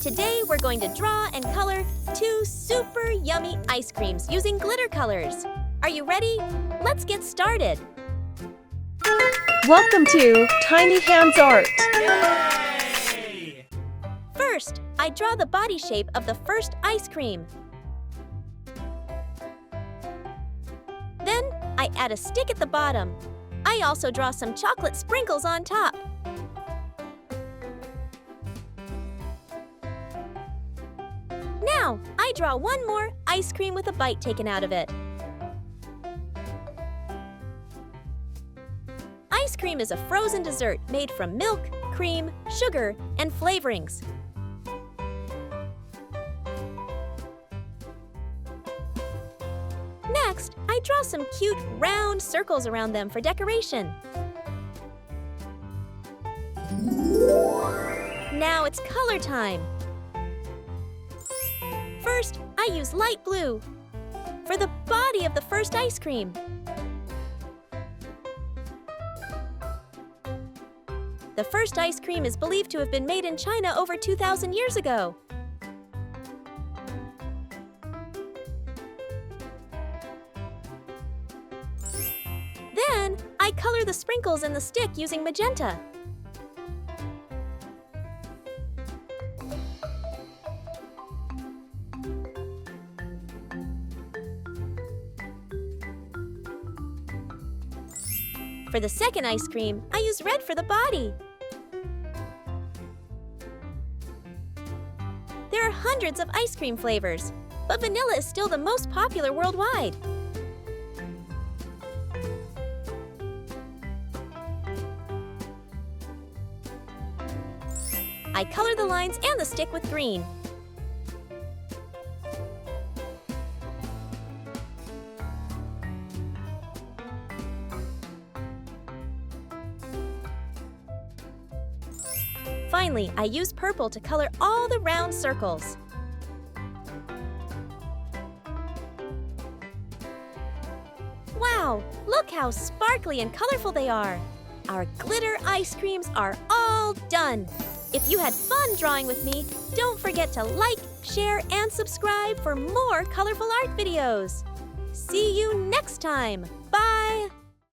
Today we're going to draw and color 2 super yummy ice creams using glitter colors. Are you ready? Let's get started. Welcome to tinyhandsart. Yay! First, I draw the body shape of the first ice cream. Then, I add a stick at the bottom. I also draw some chocolate sprinkles on top. Now, I draw one more ice cream with a bite taken out of it. Ice cream is a frozen dessert made from milk, cream, sugar, and flavorings. Next, I draw some cute round circles around them for decoration. Now it's color time. First, I use light blue for the body of the first ice cream. The first ice cream is believed to have been made in China over 2,000 years ago. Then, I color the sprinkles in the stick using magenta. For the second ice cream, I use red for the body. There are hundreds of ice cream flavors, but vanilla is still the most popular worldwide. I color the lines and the stick with green. Finally, I use purple to color all the round circles. Wow, look how sparkly and colorful they are! Our glitter ice creams are all done! If you had fun drawing with me, don't forget to like, share, and subscribe for more colorful art videos. See you next time! Bye!